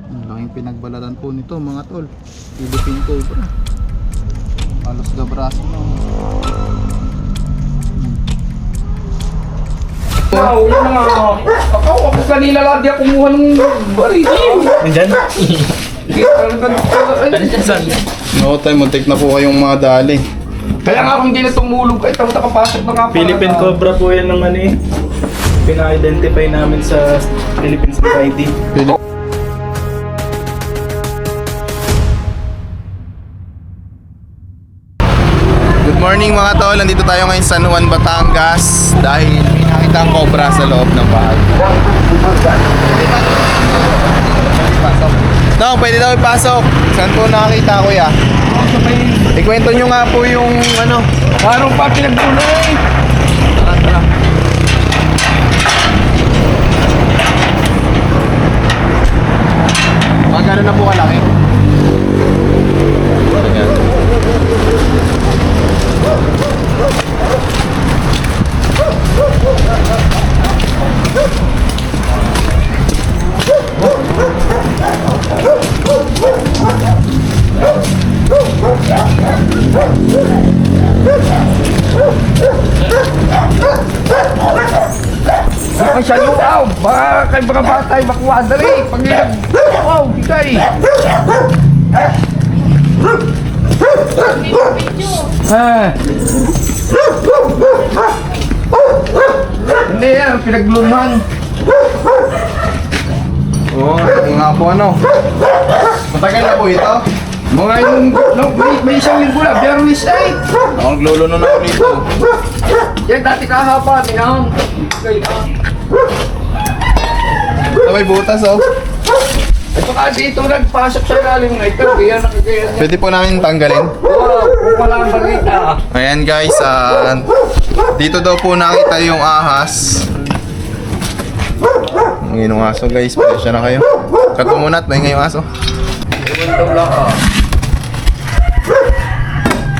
Ang laking pinagbalatan po nito mga tol. Philippine Cobra. Halos gabraso na. Wow, yun na nga. Ako kanina lang di ako kumuha ng baril. Nandyan? No time, muntik na po kayong mga dali. Kaya nga kung hindi na tumulog kahit ako nakapasok na nga pala. Philippine Cobra po yan ng ano eh. Pina-identify namin sa Philippine Society. Good morning mga tol, nandito tayo ngayon sa San Juan, Batangas dahil may nakita ang cobra sa loob ng bahay. No, pwede daw ipasok. Saan po nakakita kuya? Ikwento nyo nga po yung ano. Parang pa pinagdulay. Tara. Magkano na po kalaki? Ayan. Ay siya yung baka kay mga bata ay makuha dali. Pag wow, higay. Hindi yan, pinagluman. Oo, nga po ano. Matagal na po ito. Mga yung, may isang linggo na, Berwis ay. Ako nagluluno na ako dito. Yan dati kahapa, tinahon. Ito may butas oh. Ito kasi ito nagpasok sa ilalim na ito, kaya nakikaya niya. Pwede po namin tanggalin. Wow, kung wala ang balita. Ayan guys, dito daw po nakita yung ahas. Ngayon yung aso guys, pasensya na kayo. Cut mo muna at maingay yung aso. Iwan daw lang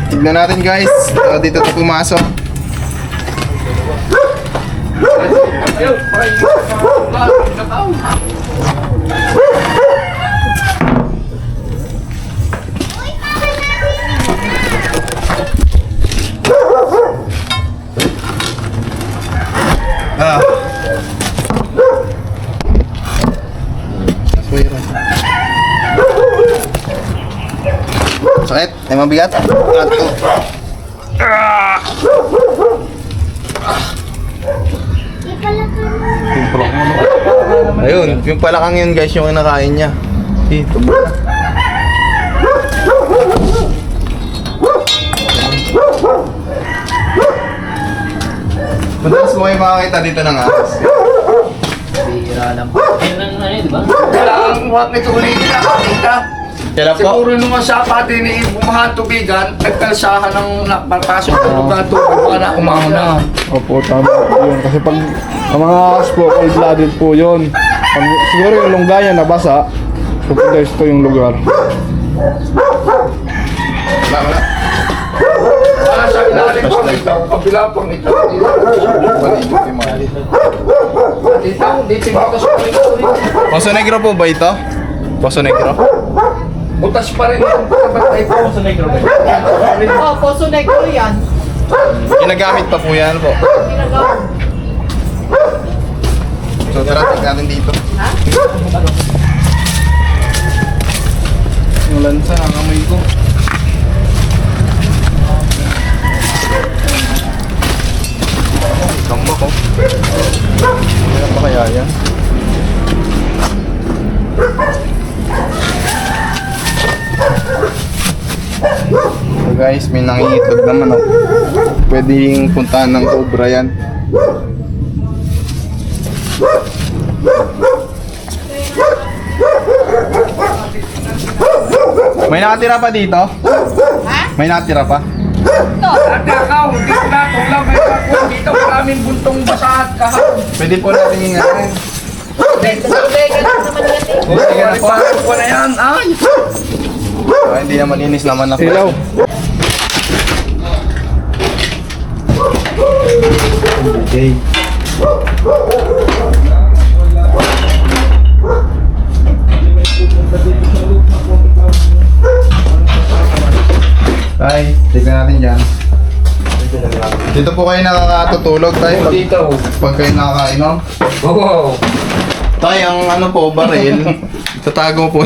Tignan natin guys, dito to pumasok. Ayun, ay, nakaw. Sakit? Ay mabigat? Ayun, yung palakang yun guys, yung kinakain niya. Dito muna. Madalas mo kayo makakita dito ng ahas. Wala ang huwag nito ulit na nakakita. Kailan po? Siguro nung sa pati ni bumahan tubigan, nagkalsahan ng napapasok ng lugar tubig, baka na umahon na. Opo, tama po yun. Kasi pag ang mga ahas po, cold-blooded po yun. Pag, siguro yung lungga niya nabasa, pupunta ito yung lugar. Wala. Wala sa ilalim pang ito, kabila pang ito. Dito ba sa kanila ulit? Poso Negro po ba ito? Poso Negro? Butas pa rin itong pagkabatay po. Sa negro ba? Oh, Poso Negro yan. Ginagamit pa po yan po. Ginagawa. So tara, tignan natin dito. Yung lansa, ang amoy ko. Kamba ko. Kaya pa kaya yan? So guys, may nangingitlog naman oh. Pwedeng puntahan ng cobra yan. May nakatira pa dito? Ha? May nakatira pa? Ito. At nakaw, dito na itong lamay ako. Dito maraming buntong basahat kahapon. Pwede po natin yung ngayon. Bodega lang naman yan eh. Sige na po. Parang ko na yan, ay. Hindi naman inis naman ako. Ilaw. Okay. dyan. Dito po kayo nakakatutulog tayo Dito. pag kayo nakakainom. Oo. Tayo ang ano po, baril. Tatago po.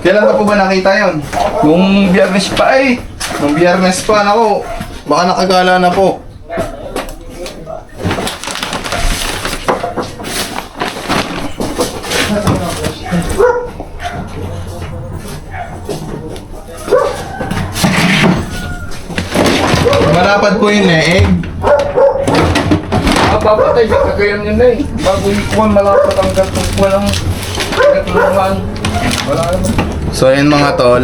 Kailan ka po ba nakita yon? Nung Biyernes pa eh. Nung Biyernes pa, nako. Baka nakagala na po. Malapad po yun eh. Papatay ka kagayan yun eh. Bago ikuan malapad ang gatong walang gatulungan. Wala naman. So ayun mga tol,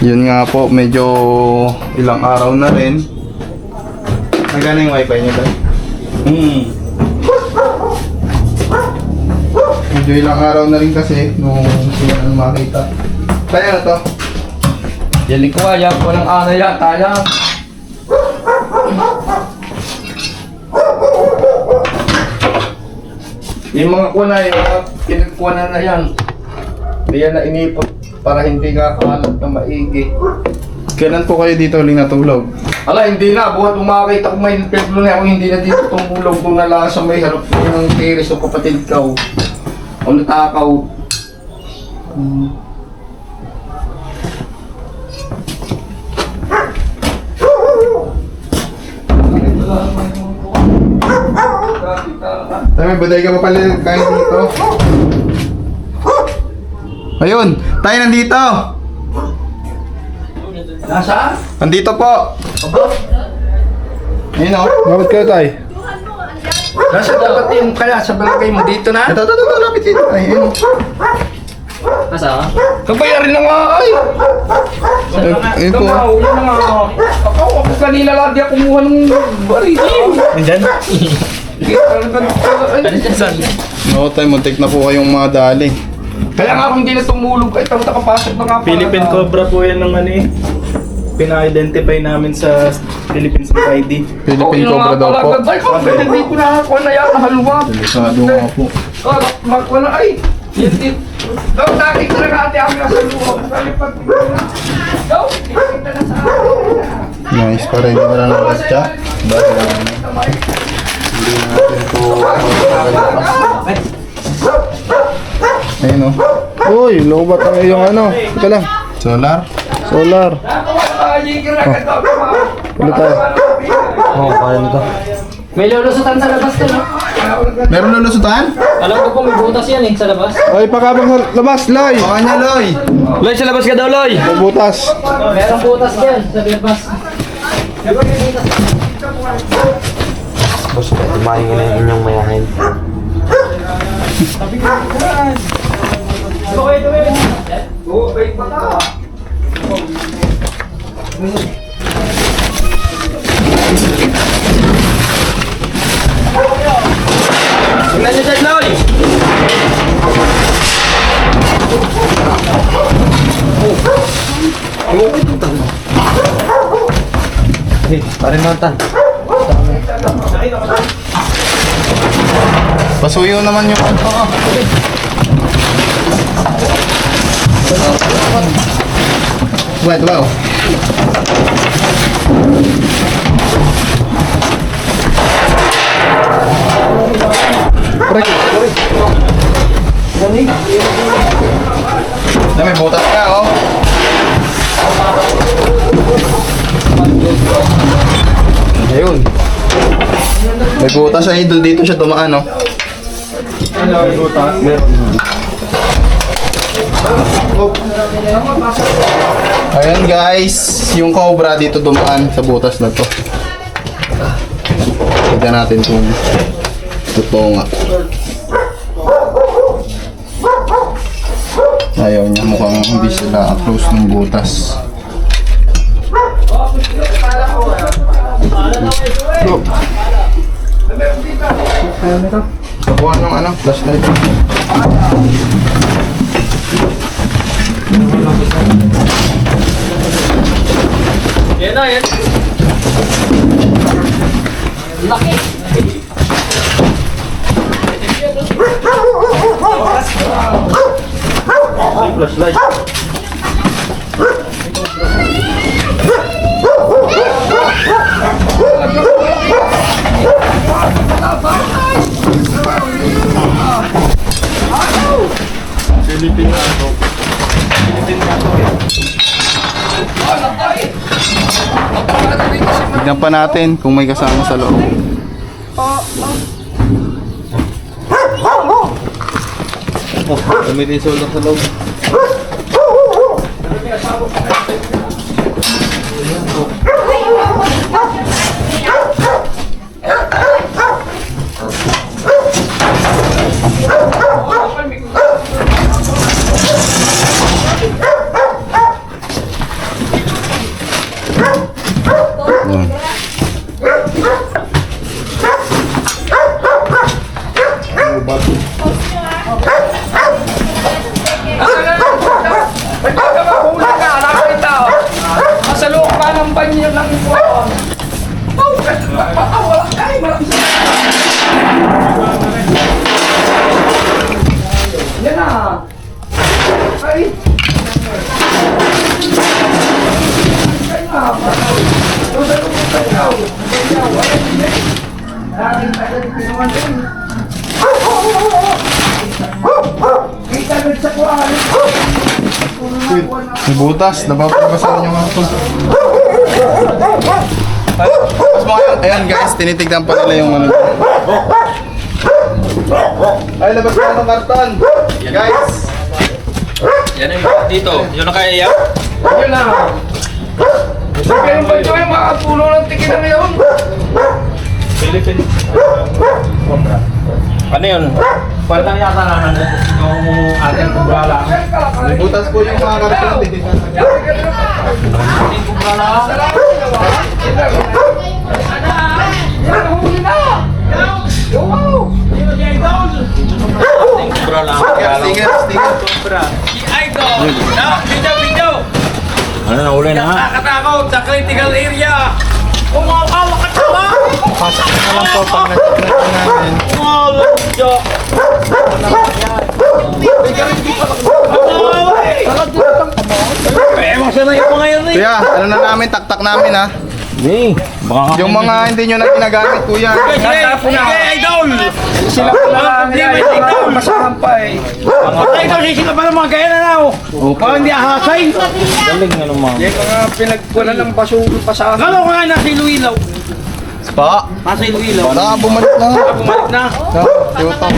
yun nga po, medyo ilang araw na rin. Nagana yung wifi niyo tayo? Medyo ilang araw na rin kasi nung sila makita. Kaya na to? Yali ko kaya walang ana yata yan. Yung mga kunay, pinagkuhanan na yan. Hindi yan na inipot para hindi ka kalat na maigi. Kailan po kayo dito uling natulog? Ala, hindi na. Buhat umakita ko may peklo na ako, hindi na dito tumulog kung nala sa may harap ko ng tiris o kapatid ka o natakaw. Tayo, may baday ka pa pala kain dito. Ayun, tayo nandito. Nasa? Nandito po. Ayun o. Bakit kayo tayo? Nasa dapat yung kaya sa balagay mo dito na? Ito, lapit dito. Ayun. Kabayarin na nga ay! Ayun po. Kamaw, yun na nga. Ako kanina lang di ako kumuha ng baril. Nandyan? No tayo, muntik na po kayong madali. Kaya nga kung hindi na tumulog ay tawag nakapasok na nga pala. Philippine Cobra po yan ng ano eh. Pina-identify namin sa Philippines ID. Philippine Cobra daw po. Ay, kung hindi ko nakakuha na yan, nahaluwa. Delikado nga po. Makuha na ay. Daw, dati ko na natin ang nasa luwa. Kalipag ko na. Daw, ikita na sa akin. Nice pa rin. Hindi na lang nabatya. Dahil hindi natin po ayun o. Uy, lobat ang iyong ano. Teka lang. Solar. Solar. Ulit tayo. May lulusutan sa labas to, no? Meron lulusutan? Alam ko po may butas yan eh, sa labas. Ay, pakabang sa labas, Loy. Baka niya, Loy. Loy, sa labas ka daw, Loy! May butas. Merong butas dyan, sa labas. Boss, tumahin na yung inyong mayahin. Oo, wait pa ka. Tingnan nyo dyan, Loy! Parin nonton. Pasuyo naman yung ano. Wait, wow. Na may butas ka, oh. Ayun. May butas siya, idol dito siya dumaan, oh. Ayan guys, yung cobra dito dumaan sa butas na to. Tignan natin kung totoo nga. Ayaw niya, mukhang hindi sila close ng butas. Kuha ng ano, flashlight. Yan na, yan. Laki! Flashlight. Tignan pa natin kung may kasama sa loob. Gamitin sulok sa loob. Nagkakahuli ka, nakakita. Nasa loob ka ng banyo lang ito. Oh, wala tayo. Yan na. Ay. Ay na. Doon sa loob ng banyo. Nakakita ka rin pinuwan din. Kita rin sa kuwan. May butas, nababasan yung mga ito. Mas mga yun. Ayan guys, tinitignan pa nila yung ano. Ay, labas ka ng karton. Guys. Yan yung dito. Yun na kaya yan? Yun na. Sige yung banyo yung makatulong ng tikin na ngayon. Philippine Cobra. Ano yun? Pwede lang yata naman yung ating kumbrala. May butas po yung mga karton. Titignan pa nila. Ating kumbrala. Huli na! Yo! Ating kumbrala. Sticker, sticker. Idol! Video! Ano na uli na ha? Nakakatakot sa critical area! Umawak ka ba? Pasok na lang po pag nag-check namin. Umawak ka! Emosyon na yung mga yun eh! Kuya, ano na namin, taktak namin ha. Yung mga hindi nyo na ginagamit kuya. Sige, idol! Sila pa lang Idol! masahan pa eh. Idol, sisila pa ng mga gaya na now! Parang hindi ahasay! Yung mga pinagkunan ng basura pa sa Kalo ko nga nasa Iloilo! Pa, Nasa Iloilo! baka bumalik na nga. Bumalik na! Utang.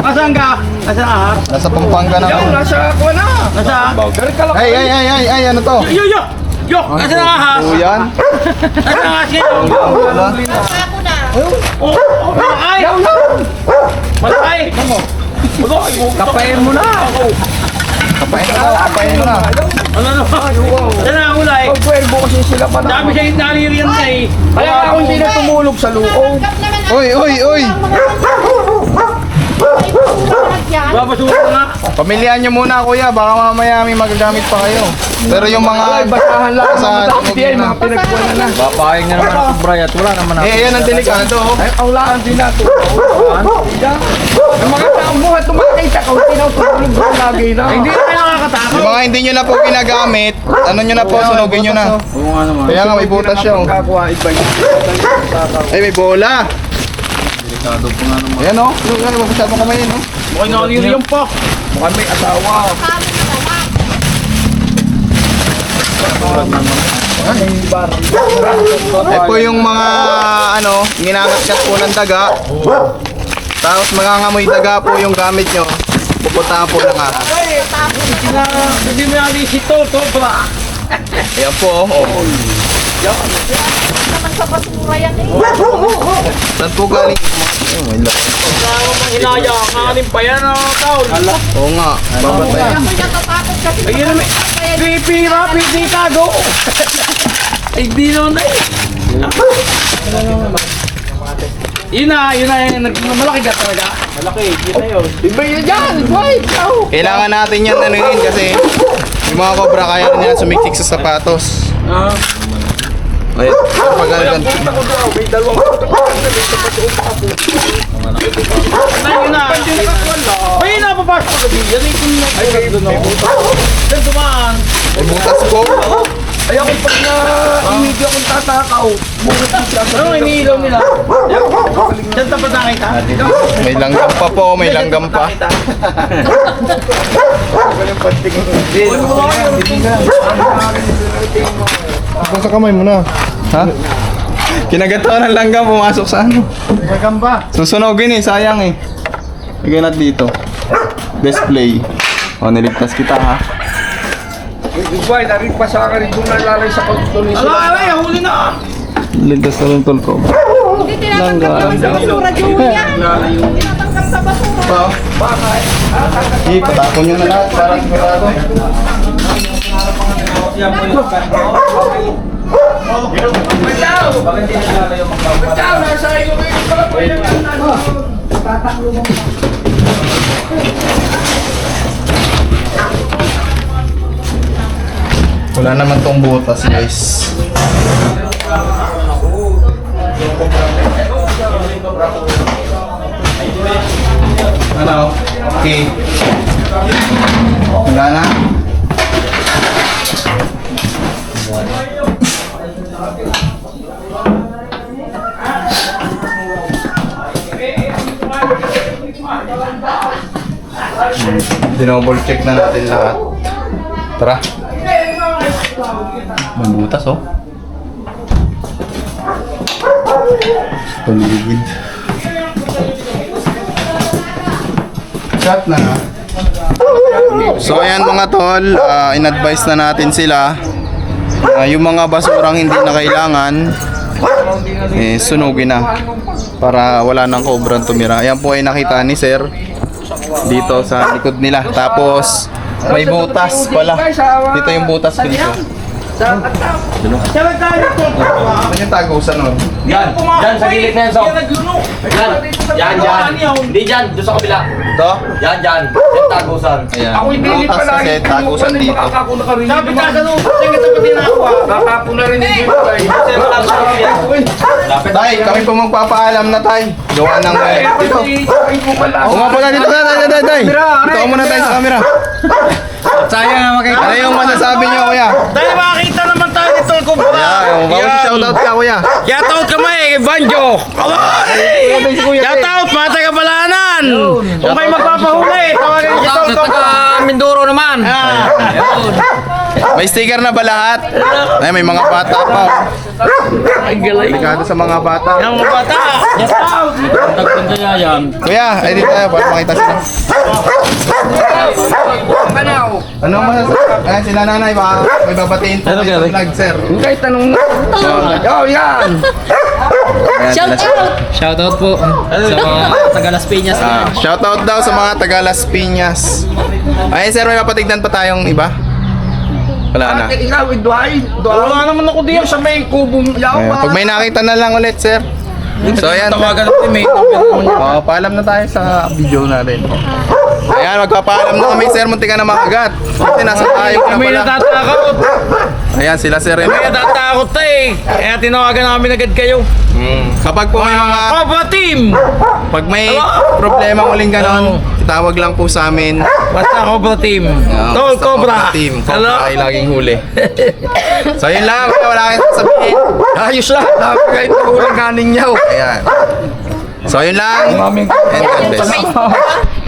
Nasaan ka? Nasaan ahas? Nasa Pampanga na. Yung nasa kuwan na. Nasaan? Dari ka lang. Ay, ano to? Yo! Nasaan ang ahas? O yan. Nasaan ang ahas ngayon? Wala. Ako na. Oh, malakay! Malakay! Malakay! Kapain mo na. Kapain mo na. Ano na? Saan ang ulay? Pag kwelbo kasi sila pa na. Dami siya yung naliriyan na eh. Kaya ako hindi na tumulog sa loob. Uy. Babasura na nga. Pamilihan nyo muna kuya, baka mamaya may magagamit pa kayo. Pero yung Ay, mga basahan lang. Sa Mga tunog tapos yan, na. mga pinagkunan na. Papayag na naman ako, Brian. Wala naman ako. yan ang delikado. Ay, aulaan din nato. Yung mga taong buhat tumakita ko, tinutulog ko lagi na. Hindi na kayo nakakatakot. Yung mga hindi nyo na po ginagamit, ano nyo na po, sunugin nyo na. Oo nga naman. Kaya nga may butas siya. Oh. Kakuha, iba yun. Ay, may bola. Delikado po nga naman. Ayan o, huwag na masyadong kamayin o. Mukhang naliriyan pa. Mukhang may asawa. Ito po yung mga ano, ginagagat po ng daga. Tapos mangangamoy daga po yung gamit nyo. Pupuntahan po ng ahas. Hindi mo yan isito. Sobra. Ayan po. Oh. Naman sa basura yan eh. Saan po galing? Oh, may laki. Inaya, kanin pa yan ang taon. Oo nga, babatay. Ako natatakot kasi. Ayun naman. Pipira, pipitago. Ay, di naman na eh. Yun na, malaki ka talaga. Malaki, yun na yun. Iba yun dyan. Wait, ikaw. Kailangan natin yan ano yun kasi yung mga cobra kaya rin yan sumiksik sa sapatos. Ayun, pag ano yan. May dalawang Ayun na. Ayun na, papasok ka gabi. Yan yung Diyan dumaan. May butas po. Ay, ako pag na-imig akong tatakaw. Bunot mo siya. Ano iniilaw nila? Diyan tapat nakita? May langgam pa po, may langgam pa. Kung sa kamay mo na. Ha? Kinagatawa ng langgam, pumasok sa ano. Magamba. Susunogin eh, sayang eh. Lagyan natin dito. Display. O, niligtas kita ha. Ibay, narin pa sa akin doon nalalay sa pagtuloy sila. Alay, huli na! Niligtas na rin tol ko. Hindi tinatanggap naman sa basura, Julian. Tinatanggap sa basura. Sige, patapon nyo na lahat para sigurado. Bitaw, nasa iyo rin pala po yung ano. Wala naman tong butas guys. Ano? Okay. Wala na? Dinoble check na natin lahat. Tara. May butas oh. Paligid. Shot na. So ayan mga tol, in-advise na natin sila. Yung mga basurang hindi na kailangan, sunugin na. Para wala nang kobrang tumira. Ayan po ay nakita ni Sir dito sa likod nila. Tapos may butas pala. Dito yung butas dito. Ano yung tagusan nun? Yan sa gilid na yan, so. Yan. Hindi dyan, doon sa kabila. Ito? Yan. Yan tagusan. Ayan. Ako hindi Butas pala. kasi tagusan dito. Ako nakarinig. Sabi ka sa loob, kasi kita pati na ako. Kakapon na rin yung tayo. Tay, kami po magpapaalam na tay. Gawa ng dito. Oo nga pala dito. Tay. Dito ka muna tayo sa camera. Sayang na makita. Ano yung masasabi niyo kuya? Dahil makakita naman tayo nito, kumpara. Ayan, shoutout ka kuya. Shoutout ka may, Banjo. Shoutout, mga taga-Balanan. Kung kayo magpapahuli, tawagan niyo Sa shoutout. taga Mindoro naman. May sticker na ba lahat? Ay, may mga bata pa. Ay, galay. Delikado sa mga bata. Yung mga bata, shoutout. Tagpunta niya yan. Kuya, ay dito tayo para makita sila. Ano masasabi? Ayan sila nanay, baka may babatiin po kayo sa vlog, sir. Kahit tanong na. Oh, yan. Shout out! Shoutout po sa mga taga Las Piñas. Shoutout daw sa mga taga Las Piñas. Ayun sir, may mapatignan pa tayong iba? Wala na. Ikaw, Idway. Wala naman ako diyan sa may kubong yaw. Ayan, pag may nakita na lang ulit, sir. So ayan. Tawagan natin may Paalam na tayo sa video natin. Ayan, magpapaalam na kami, sir. Munti ka na makagat. Kasi nasa tayo na May pala. natatakot. Ayan, sila sir. May natatakot na eh. Kaya tinawagan namin agad kayo. Kapag po may mga... Cobra Team! Pag may problema uling ganon, itawag lang po sa amin. Basta Cobra Team. Tol Basta Cobra. Team. Hello? Cobra ay laging huli. So yun lang. Wala kayong sasabihin. Ayos lang. Dapat kayo tulang ganing niyaw. Ayan. So yun lang. And God bless.